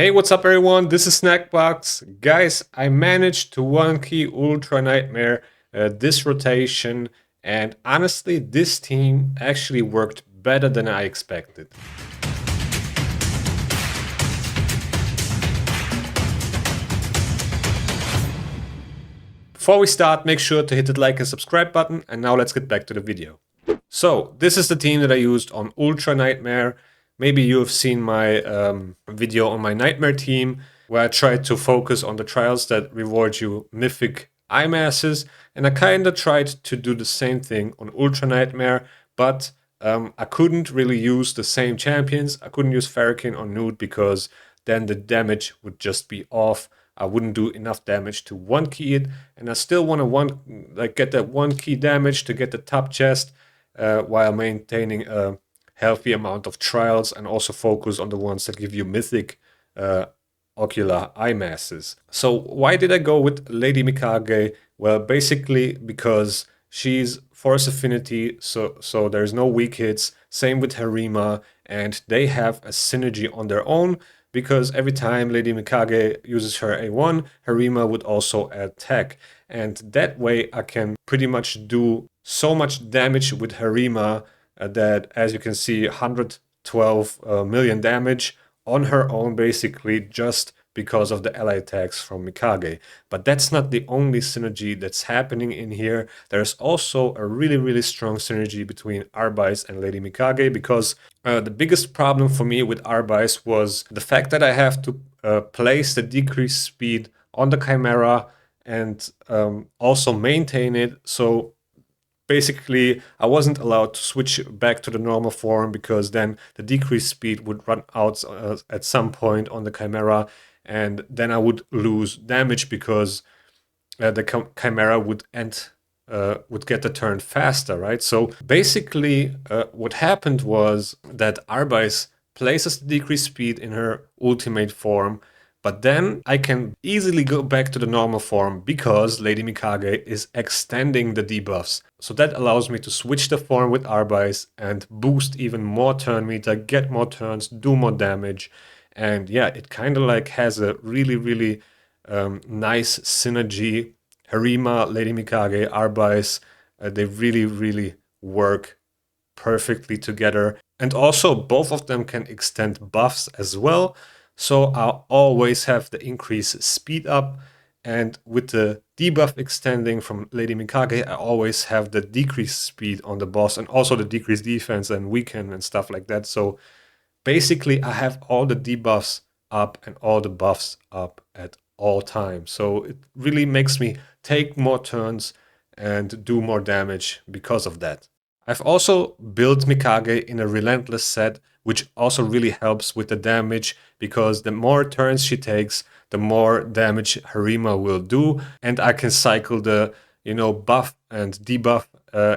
Hey, what's up everyone? This is SnackBox. Guys, I managed to 1-key Ultra Nightmare this rotation, and honestly, this team actually worked better than I expected. Before we start, make sure to hit the like and subscribe button, and now let's get back to the video. So, this is the team that I used on Ultra Nightmare. Maybe you have seen my video on my Nightmare team, where I tried to focus on the trials that reward you mythic eye masses, and I kind of tried to do the same thing on Ultra Nightmare, but I couldn't really use the same champions. I couldn't use Farrakhan or Nude because then the damage would just be off. I wouldn't do enough damage to 1-key it, and I still want to get that 1-key damage to get the top chest while maintaining a healthy amount of trials and also focus on the ones that give you mythic ocular eye masses. So why did I go with Lady Mikage? Well, basically because she's force affinity, so there's no weak hits. Same with Harima, and they have a synergy on their own because every time Lady Mikage uses her A1, Harima would also attack. And that way I can pretty much do so much damage with Harima that, as you can see, 112 million damage on her own, basically, just because of the ally attacks from Mikage. But that's not the only synergy that's happening in here. There's also a really strong synergy between Arbais and Lady Mikage, because the biggest problem for me with Arbais was the fact that I have to place the decreased speed on the Chimera and also maintain it. So basically, I wasn't allowed to switch back to the normal form because then the decreased speed would run out at some point on the Chimera, and then I would lose damage because the Chimera would get the turn faster, right? So basically, what happened was that Arbais places the decreased speed in her ultimate form, but then I can easily go back to the normal form because Lady Mikage is extending the debuffs. So that allows me to switch the form with Arbais and boost even more turn meter, get more turns, do more damage. And yeah, it kind of like has a really nice synergy. Harima, Lady Mikage, Arbais, they really work perfectly together. And also both of them can extend buffs as well. So I'll always have the increased speed up, and with the debuff extending from Lady Mikage, I always have the decreased speed on the boss and also the decreased defense and weaken and stuff like that. So basically I have all the debuffs up and all the buffs up at all times. So it really makes me take more turns and do more damage because of that. I've also built Mikage in a relentless set, which also really helps with the damage, because the more turns she takes, the more damage Harima will do, and I can cycle the buff and debuff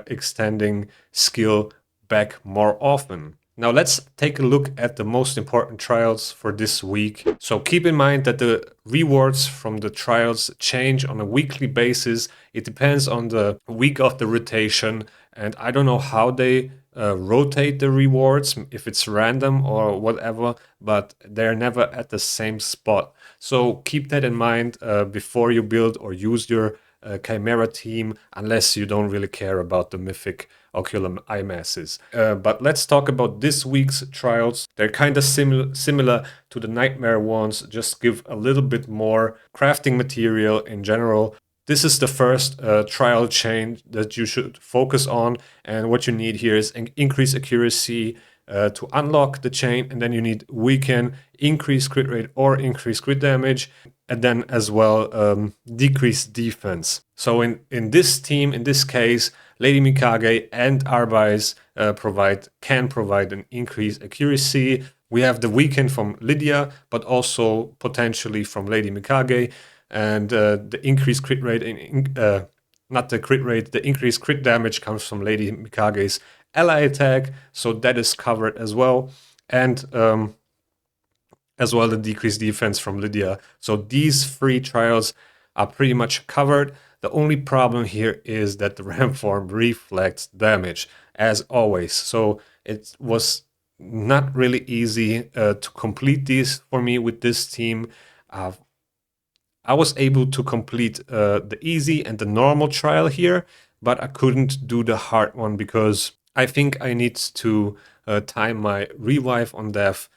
extending skill back more often. Now let's take a look at the most important trials for this week. So keep in mind that the rewards from the trials change on a weekly basis. It depends on the week of the rotation, and I don't know how they rotate the rewards, if it's random or whatever, but they're never at the same spot. So keep that in mind before you build or use your Chimera team, unless you don't really care about the mythic ocular eye masses. But let's talk about this week's trials. They're kind of similar to the Nightmare ones, just give a little bit more crafting material in general. This is the first trial chain that you should focus on, and what you need here is increase accuracy to unlock the chain, and then you need weaken, increase crit rate or increase crit damage, and then as well decrease defense. So in this team, in this case, Lady Mikage and Arbais can provide an increased accuracy. We have the weaken from Lydia, but also potentially from Lady Mikage. And the increased crit rate, not the crit rate, the increased crit damage comes from Lady Mikage's ally attack, so that is covered as well. And as well the decreased defense from Lydia. So these three trials are pretty much covered. The only problem here is that the ram form reflects damage, as always. So it was not really easy to complete these for me with this team. I was able to complete the easy and the normal trial here, but I couldn't do the hard one because I think I need to time my revive on death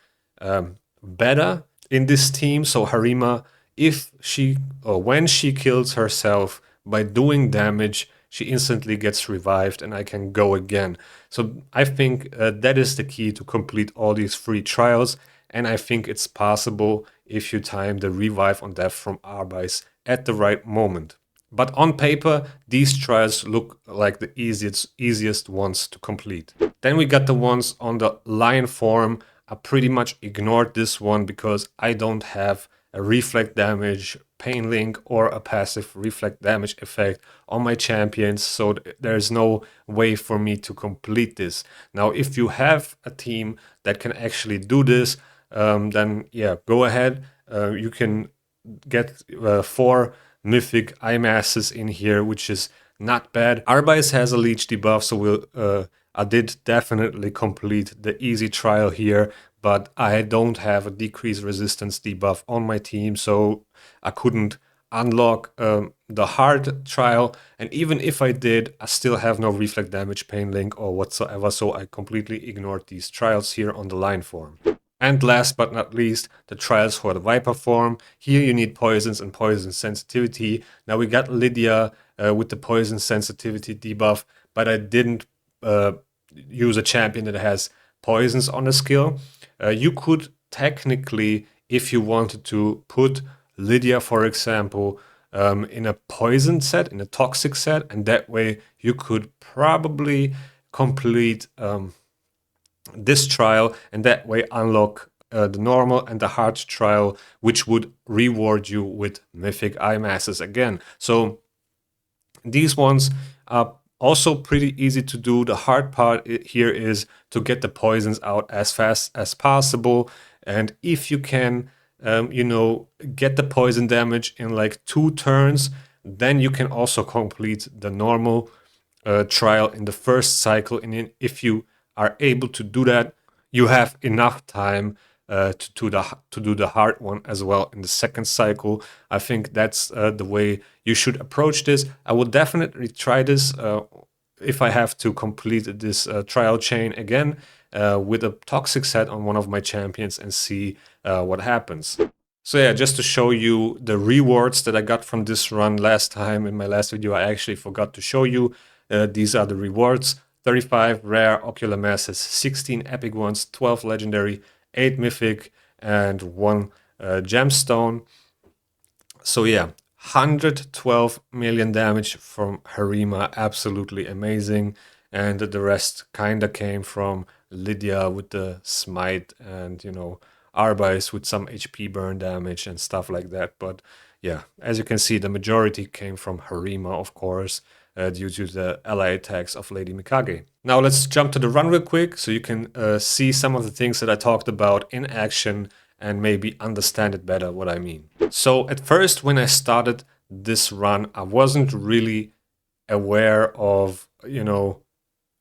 better in this team. So Harima, if she or when she kills herself by doing damage, she instantly gets revived and I can go again. So I think that is the key to complete all these free trials. And I think it's possible if you time the revive on death from Arbais at the right moment. But on paper, these trials look like the easiest ones to complete. Then we got the ones on the lion form. I pretty much ignored this one because I don't have a reflect damage pain link or a passive reflect damage effect on my champions, so there's no way for me to complete this. Now, if you have a team that can actually do this, then yeah, go ahead. You can get 4 mythic eye masses in here, which is not bad. Arbais has a leech debuff, so I did definitely complete the easy trial here, but I don't have a decreased resistance debuff on my team, so I couldn't unlock the hard trial. And even if I did, I still have no reflect damage pain link or whatsoever, so I completely ignored these trials here on the line form. And last but not least, the trials for the Viper form. Here you need poisons and poison sensitivity. Now we got Lydia with the poison sensitivity debuff, but I didn't use a champion that has poisons on the skill. You could technically, if you wanted to, put Lydia, for example, in a poison set, in a toxic set, and that way you could probably complete this trial and that way unlock the normal and the hard trial, which would reward you with mythic eye masses again. So these ones are also pretty easy to do. The hard part here is to get the poisons out as fast as possible, and if you can get the poison damage in like 2 turns, then you can also complete the normal trial in the first cycle. And if you are able to do that, you have enough time to do the hard one as well in the second cycle. I think that's the way you should approach this. I will definitely try this if I have to complete this trial chain again with a toxic set on one of my champions and see what happens. So yeah, just to show you the rewards that I got from this run last time in my last video, I actually forgot to show you. These are the rewards: 35 rare ocular masses, 16 epic ones, 12 legendary, 8 mythic, and 1 gemstone. So yeah, 112 million damage from Harima, absolutely amazing. And the rest kinda came from Lydia with the smite and, Arbais with some HP burn damage and stuff like that. But yeah, as you can see, the majority came from Harima, of course, due to the ally attacks of Lady Mikage. Now let's jump to the run real quick so you can see some of the things that I talked about in action and maybe understand it better what I mean. So at first, when I started this run, I wasn't really aware of,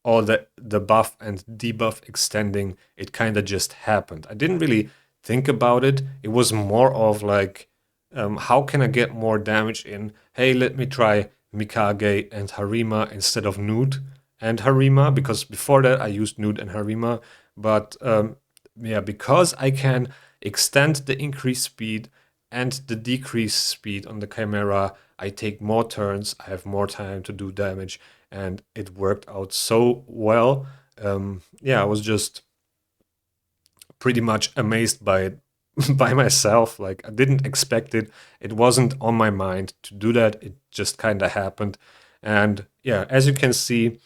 all the buff and debuff extending. It kind of just happened. I didn't really think about it. It was more of like, how can I get more damage in? Hey, let me try Mikage and Harima instead of Nude and Harima, because before that I used Nude and Harima. But yeah, because I can extend the increased speed and the decreased speed on the Chimera, I take more turns, I have more time to do damage, and it worked out so well. Yeah, I was just pretty much amazed by it by myself. Like, I didn't expect it. It wasn't on my mind to do that. It just kind of happened. And yeah, as you can see,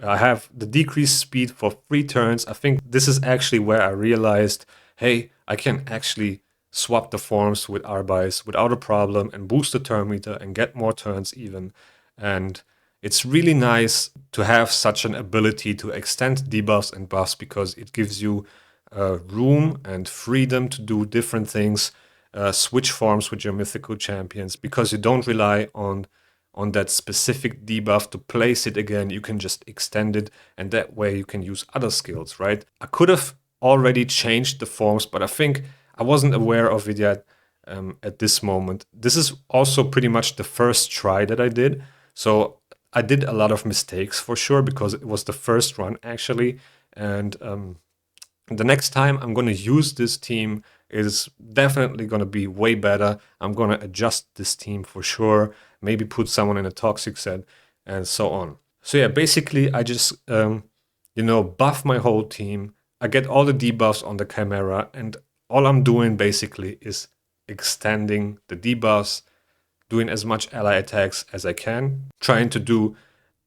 I have the decreased speed for 3 turns. I think this is actually where I realized, hey, I can actually swap the forms with Arbais without a problem and boost the turn meter and get more turns even. And it's really nice to have such an ability to extend debuffs and buffs, because it gives you room and freedom to do different things, switch forms with your mythical champions, because you don't rely on that specific debuff to place it again. You can just extend it, and that way you can use other skills, right? I could have already changed the forms, but I think I wasn't aware of it yet at this moment. This is also pretty much the first try that I did. So I did a lot of mistakes for sure because it was the first run actually. And the next time I'm going to use this team is definitely going to be way better. I'm going to adjust this team for sure, maybe put someone in a toxic set and so on. So yeah, basically I just, buff my whole team. I get all the debuffs on the Chimera, and all I'm doing basically is extending the debuffs, doing as much ally attacks as I can, trying to do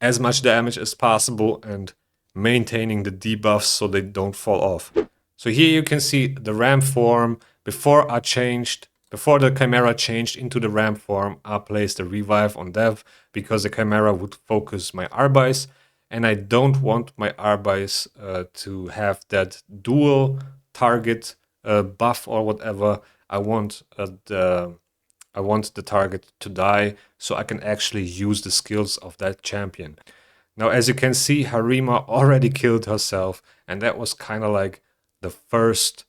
as much damage as possible, and maintaining the debuffs so they don't fall off. So here you can see the ram form. Before the Chimera changed into the ram form, I placed a revive on Dev because the Chimera would focus my Arbais, and I don't want my Arbais to have that dual target buff or whatever. I want the target to die so I can actually use the skills of that champion. Now, as you can see, Harima already killed herself, and that was kind of like the first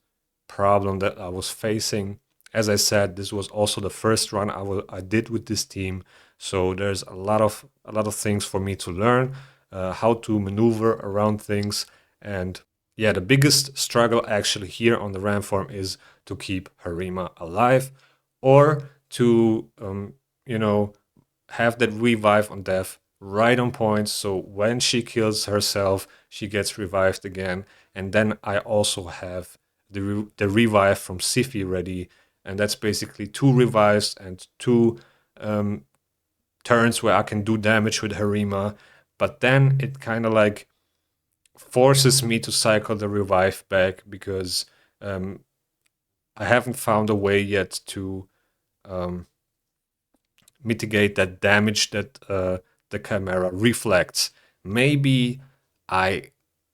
problem that I was facing. As I said, this was also the first run I did with this team, so there's a lot of things for me to learn, how to maneuver around things, and yeah, the biggest struggle actually here on the ram farm is to keep Harima alive, or to have that revive on death right on point, so when she kills herself she gets revived again, and then I also have the revive from Siphi ready, and that's basically 2 revives and 2 turns where I can do damage with Harima. But then it kind of like forces me to cycle the revive back because I haven't found a way yet to mitigate that damage that the Chimera reflects. Maybe I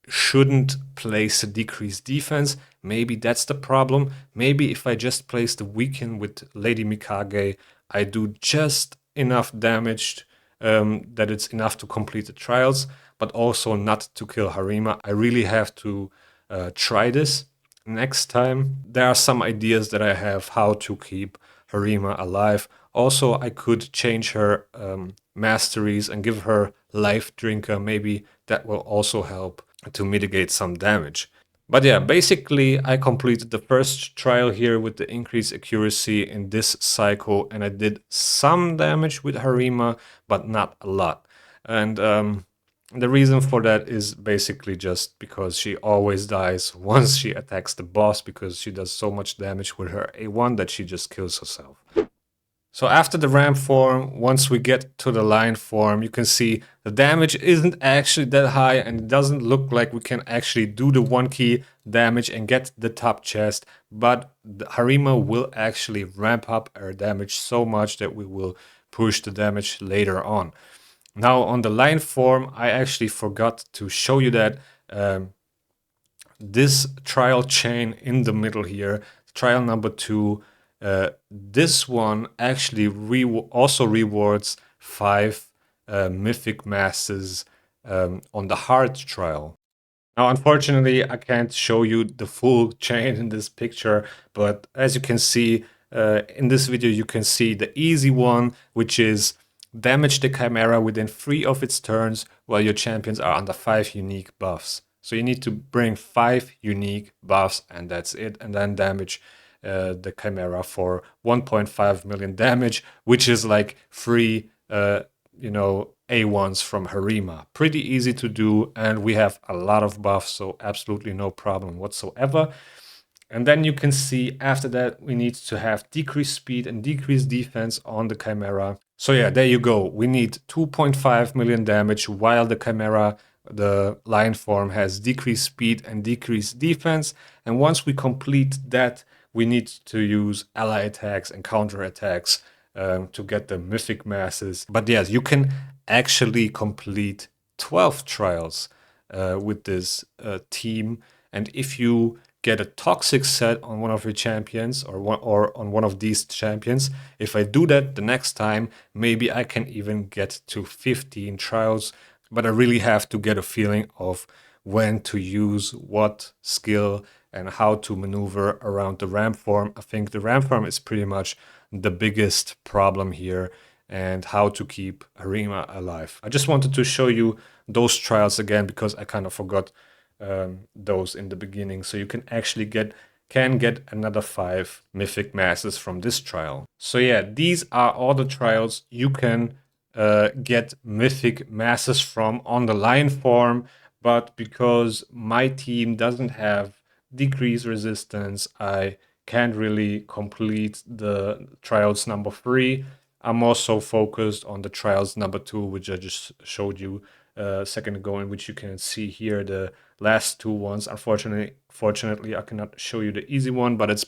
shouldn't place a decreased defense. Maybe that's the problem. Maybe if I just place the weaken with Lady Mikage, I do just enough damage that it's enough to complete the trials, but also not to kill Harima. I really have to try this next time. There are some ideas that I have how to keep Harima alive. Also, I could change her masteries and give her life drinker. Maybe that will also help to mitigate some damage. But yeah, basically I completed the first trial here with the increased accuracy in this cycle, and I did some damage with Harima, but not a lot. And the reason for that is basically just because she always dies once she attacks the boss, because she does so much damage with her A1 that she just kills herself. So after the ramp form, once we get to the line form, you can see the damage isn't actually that high, and it doesn't look like we can actually do the 1 key damage and get the top chest, but the Harima will actually ramp up our damage so much that we will push the damage later on. Now on the line form, I actually forgot to show you that this trial chain in the middle here, trial number 2, this one actually also rewards 5 mythic masses on the hard trial. Now, unfortunately, I can't show you the full chain in this picture, but as you can see in this video, you can see the easy one, which is damage the Chimera within 3 of its turns while your champions are under 5 unique buffs. So you need to bring 5 unique buffs, and that's it, and then damage the Chimera for 1.5 million damage, which is like 3 A1s from Harima. Pretty easy to do, and we have a lot of buffs, so absolutely no problem whatsoever. And then you can see after that we need to have decreased speed and decreased defense on the Chimera. So yeah, there you go. We need 2.5 million damage while the Chimera, the line form, has decreased speed and decreased defense. And once we complete that, we need to use ally attacks and counter attacks to get the mythic masses. But yes, you can actually complete 12 trials with this team. And if you get a toxic set on one of your champions or on one of these champions, if I do that the next time, maybe I can even get to 15 trials. But I really have to get a feeling of when to use what skill and how to maneuver around the ramp form. I think the ramp form is pretty much the biggest problem here, and how to keep Harima alive. I just wanted to show you those trials again because I kind of forgot those in the beginning. So you can actually get another 5 mythic masses from this trial. So yeah, these are all the trials you can get mythic masses from on the lion form, but because my team doesn't have decrease resistance, I can't really complete the trials number 3. I'm also focused on the trials number 2, which I just showed you a second ago, in which you can see here the last 2 ones. Fortunately, I cannot show you the easy one, but it's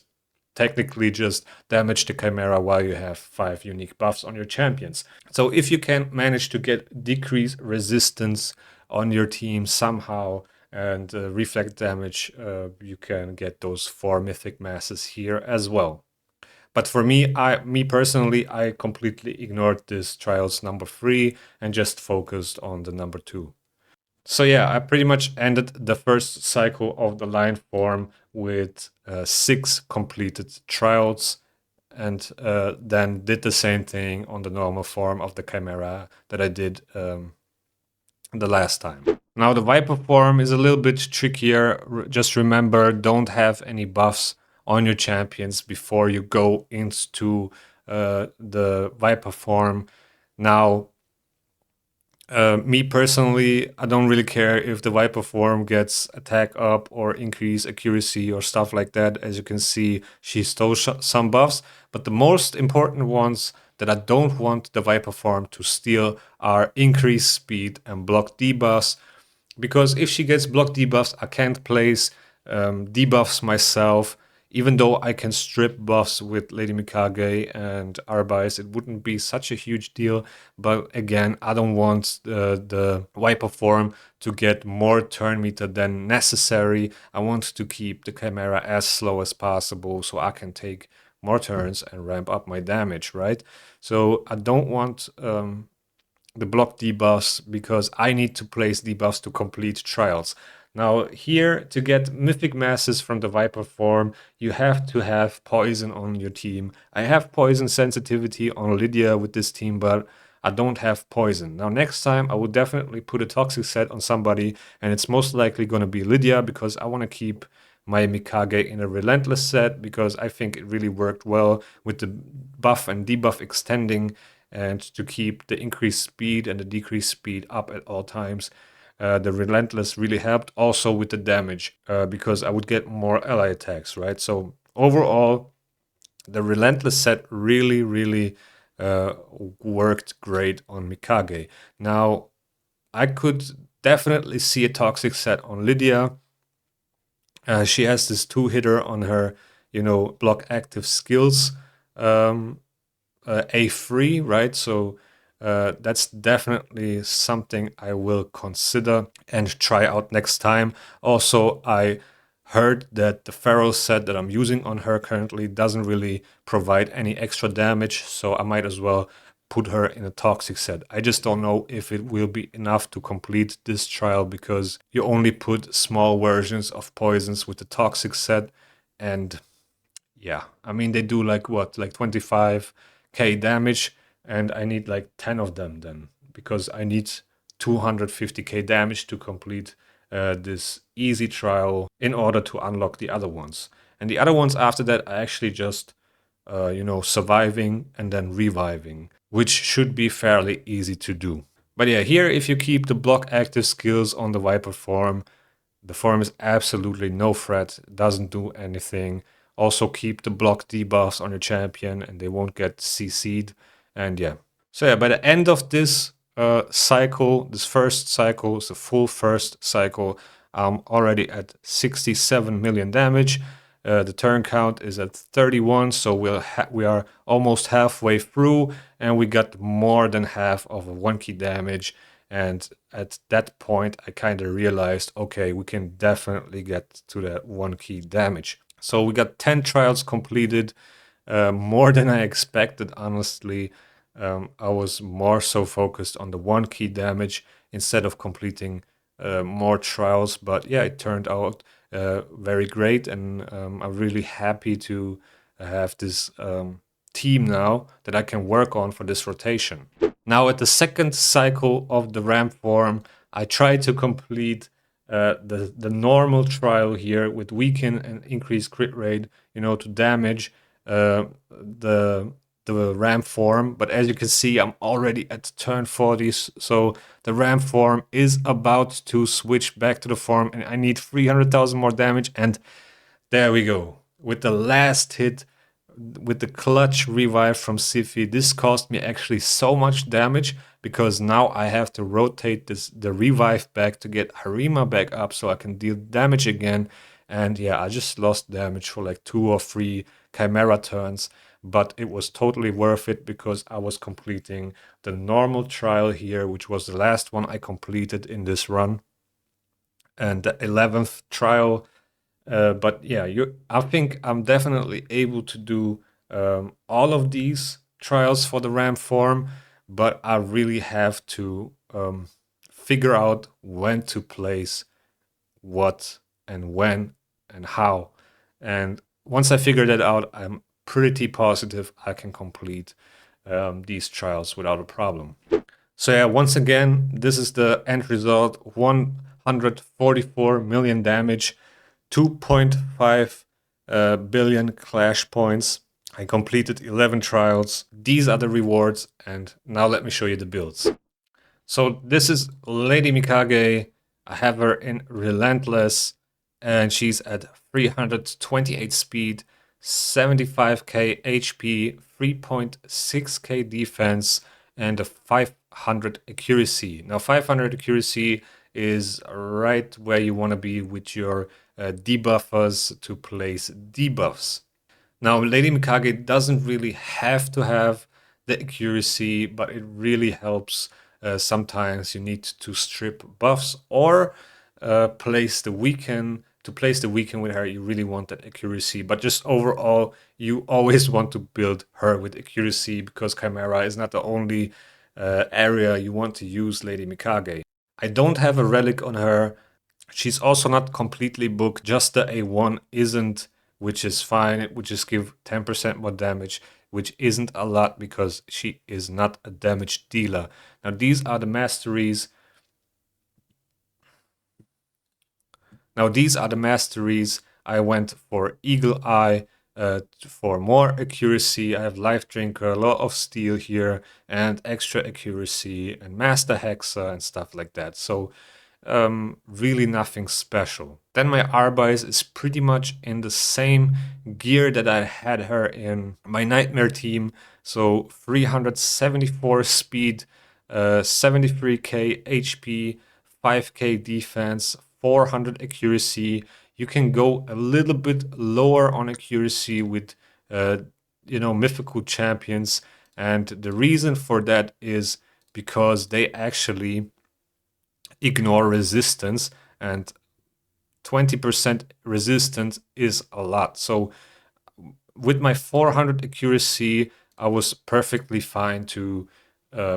technically just damage the Chimera while you have 5 unique buffs on your champions. So if you can manage to get decrease resistance on your team somehow and reflect damage, you can get those 4 mythic masses here as well. But for me, me personally, I completely ignored this trials number 3 and just focused on the number 2. So yeah, I pretty much ended the first cycle of the line form with 6 completed trials, and then did the same thing on the normal form of the Chimera that I did the last time. Now the Viper form is a little bit trickier. Just remember, don't have any buffs on your champions before you go into the Viper form. Now, me personally, I don't really care if the Viper form gets attack up or increase accuracy or stuff like that. As you can see, she stole some buffs, but the most important ones that I don't want the Viper form to steal are increase speed and block debuffs. Because if she gets block debuffs, I can't place debuffs myself. Even though I can strip buffs with Lady Mikage and Arbais, it wouldn't be such a huge deal. But again, I don't want the Viper form to get more turn meter than necessary. I want to keep the Chimera as slow as possible so I can take more turns and ramp up my damage, right? So I don't want the block debuffs because I need to place debuffs to complete trials. Now here, to get mythic masses from the Viper form, you have to have poison on your team. I have poison sensitivity on Lydia with this team, but I don't have poison. Now next time I will definitely put a toxic set on somebody, and it's most likely going to be Lydia because I want to keep my Mikage in a relentless set because I think it really worked well with the buff and debuff extending, and to keep the increased speed and the decreased speed up at all times. The Relentless really helped also with the damage because I would get more ally attacks, right? So overall, the Relentless set really worked great on Mikage. Now, I could definitely see a toxic set on Lydia. She has this 2-hitter on her, block active skills. A3, right? So that's definitely something I will consider and try out next time. Also, I heard that the Pharaoh set that I'm using on her currently doesn't really provide any extra damage, so I might as well put her in a toxic set. I just don't know if it will be enough to complete this trial because you only put small versions of poisons with the toxic set, and yeah, I mean they do like 25k damage, and I need like 10 of them then because I need 250k damage to complete this easy trial in order to unlock the other ones. And the other ones after that are actually just surviving and then reviving, which should be fairly easy to do. But yeah, here if you keep the block active skills on the Viper form, the form is absolutely no threat, doesn't do anything. Also keep the block debuffs on your champion and they won't get CC'd. And yeah. So yeah, by the end of this cycle, this first cycle, it's the full first cycle, I'm already at 67 million damage. The turn count is at 31, so we are almost halfway through, and we got more than half of a 1 key damage. And at that point, I kind of realized, okay, we can definitely get to that 1 key damage. So we got 10 trials completed, more than I expected, honestly. I was more so focused on the 1 key damage instead of completing more trials. But yeah, it turned out very great, and I'm really happy to have this team now that I can work on for this rotation. Now at the second cycle of the ramp form, I tried to complete the normal trial here with weaken and increase crit rate, to damage the ramp form. But as you can see, I'm already at turn 40, so the ramp form is about to switch back to the form, and I need 300,000 more damage, and there we go. With the last hit, with the clutch revive from Siphi, this cost me actually so much damage, because now I have to rotate the revive back to get Harima back up so I can deal damage again. And yeah, I just lost damage for like 2 or 3 Chimera turns, but it was totally worth it because I was completing the normal trial here, which was the last one I completed in this run, and the 11th trial. But yeah, I think I'm definitely able to do all of these trials for the ramp form, but I really have to figure out when to place what and when and how. And once I figure that out, I'm pretty positive I can complete these trials without a problem. So yeah, once again, this is the end result: 144 million damage, 2.5 billion clash points. I completed 11 trials. These are the rewards, and now let me show you the builds. So this is Lady Mikage. I have her in Relentless, and she's at 328 speed, 75k HP, 3.6k defense, and a 500 accuracy. Now 500 accuracy is right where you want to be with your debuffers to place debuffs. Now Lady Mikage doesn't really have to have the accuracy, but it really helps. Sometimes you need to strip buffs or place the weaken. To place the weaken with her, you really want that accuracy. But just overall, you always want to build her with accuracy, because Chimera is not the only area you want to use Lady Mikage. I don't have a relic on her. She's also not completely booked. Just the A1 isn't, which is fine. It would just give 10% more damage, which isn't a lot because she is not a damage dealer. Now these are the masteries. I went for Eagle Eye for more accuracy. I have Life Drinker, Law of Steel here, and extra accuracy, and Master Hexer and stuff like that. So really nothing special. Then my Arbais is pretty much in the same gear that I had her in my Nightmare team. So 374 speed, 73k HP, 5k defense, 400 accuracy. You can go a little bit lower on accuracy with mythical champions, and the reason for that is because they actually ignore resistance, and 20% resistance is a lot. So with my 400 accuracy, I was perfectly fine to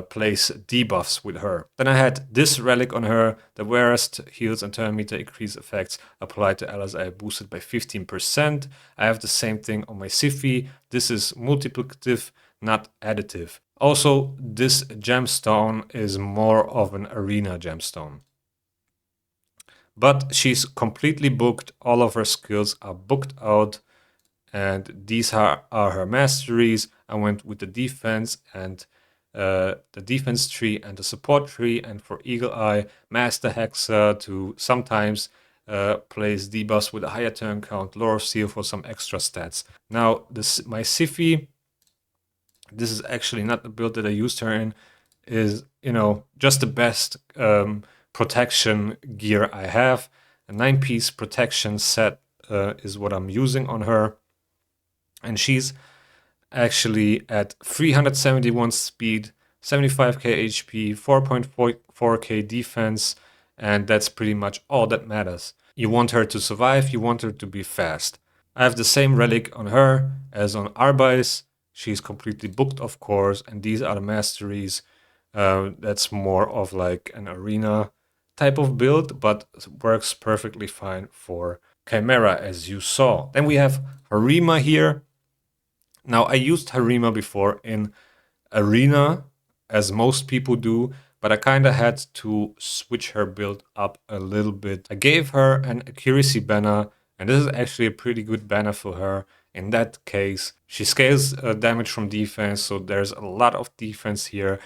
place debuffs with her. Then I had this relic on her: the Rarest heals and turn meter increase effects applied to allies I boosted by 15%. I have the same thing on my Siphi. This is multiplicative, not additive. Also, this gemstone is more of an arena gemstone. But she's completely booked. All of her skills are booked out, and these are her masteries. I went with the defense and the defense tree and the support tree, and for Eagle Eye, Master Hexer to sometimes place debuffs with a higher turn count, Lore of Steel for some extra stats. Now, my Siphi, this is actually not the build that I used her in, is, just the best protection gear I have. A 9-piece protection set is what I'm using on her. And she's actually at 371 speed, 75k HP, 4.4k defense, and that's pretty much all that matters. You want her to survive, you want her to be fast. I have the same relic on her as on Arbais. She's completely booked, of course, and these are the masteries. That's more of like an arena type of build, but works perfectly fine for Chimera, as you saw. Then we have Harima here. Now, I used Harima before in Arena, as most people do, but I kind of had to switch her build up a little bit. I gave her an accuracy banner, and this is actually a pretty good banner for her. In that case, she scales damage from defense, so there's a lot of defense here.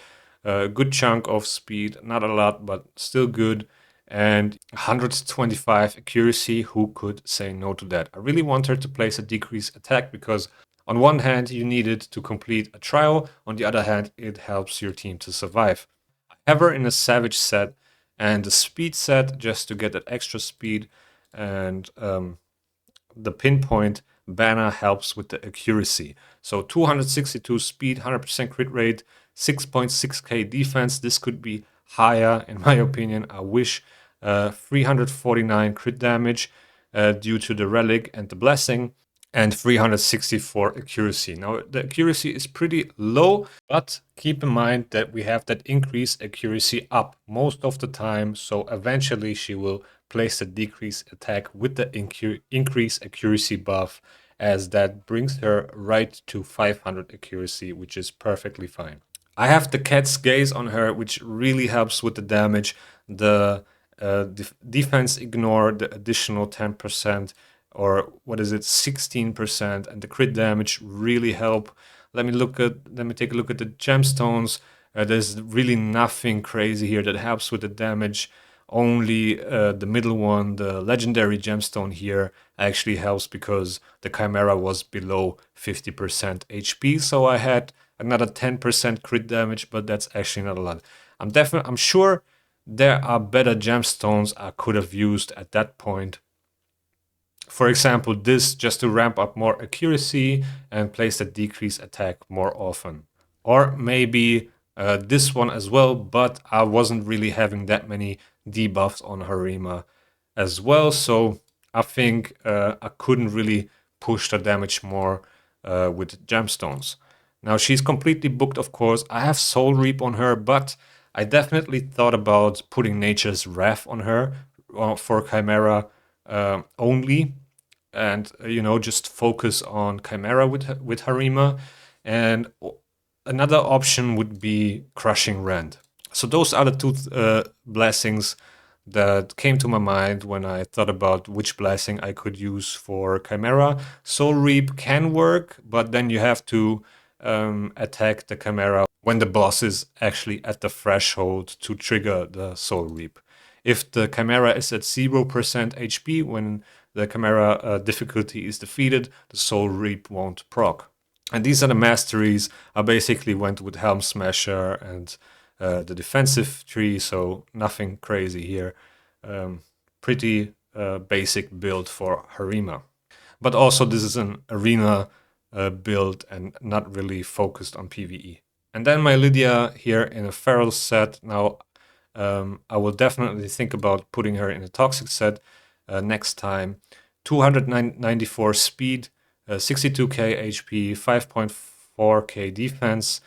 A good chunk of speed, not a lot, but still good. And 125 accuracy, who could say no to that? I really want her to place a decrease attack because on one hand, you need it to complete a trial. On the other hand, it helps your team to survive. I have her in a Savage set and a Speed set just to get that extra speed. And the Pinpoint banner helps with the accuracy. So 262 speed, 100% crit rate, 6.6k defense. This could be higher, in my opinion. I wish 349 crit damage due to the Relic and the Blessing, and 364 accuracy. Now, the accuracy is pretty low, but keep in mind that we have that increase accuracy up most of the time, so eventually she will place the decrease attack with the increase accuracy buff, as that brings her right to 500 accuracy, which is perfectly fine. I have the Cat's Gaze on her, which really helps with the damage. The defense ignore the additional 10%, or what is it, 16%, and the crit damage really help. Let me take a look at the gemstones. There's really nothing crazy here that helps with the damage. Only the middle one, the legendary gemstone here, actually helps because the Chimera was below 50% HP, so I had another 10% crit damage, but that's actually not a lot. I'm sure there are better gemstones I could have used at that point. For example, this just to ramp up more accuracy and place the decrease attack more often. Or maybe this one as well, but I wasn't really having that many debuffs on Harima as well, so I think I couldn't really push the damage more with gemstones. Now, she's completely booked, of course. I have Soul Reap on her, but I definitely thought about putting Nature's Wrath on her for Chimera only, and just focus on Chimera with Harima. And another option would be Crushing Rend. So those are the two blessings that came to my mind when I thought about which blessing I could use for Chimera. Soul Reap can work, but then you have to attack the Chimera when the boss is actually at the threshold to trigger the Soul Reap. If the Chimera is at 0% HP when the Chimera difficulty is defeated, the Soul Reap won't proc. And these are the masteries. I basically went with Helm Smasher and the defensive tree, so nothing crazy here. Pretty basic build for Harima. But also this is an arena build and not really focused on PvE. And then my Lydia here in a feral set. Now I will definitely think about putting her in a toxic set next time. 294 speed, 62k HP, 5.4k defense,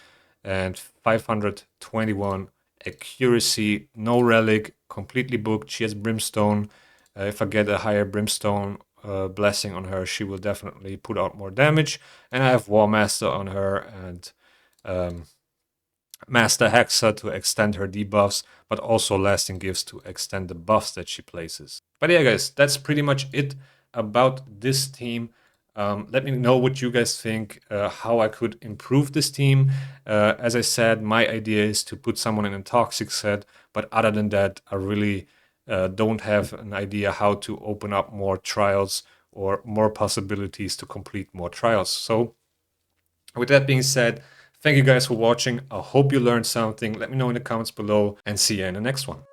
and 521 accuracy. No relic, completely booked. She has brimstone. If I get a higher brimstone blessing on her, she will definitely put out more damage. And I have War Master on her and Master Hexa to extend her debuffs, but also Lasting Gifts to extend the buffs that she places. But yeah, guys, that's pretty much it about this team. Let me know what you guys think, how I could improve this team. As I said, my idea is to put someone in a toxic set, but other than that, I really don't have an idea how to open up more trials or more possibilities to complete more trials. So with that being said, thank you guys for watching. I hope you learned something. Let me know in the comments below and see you in the next one.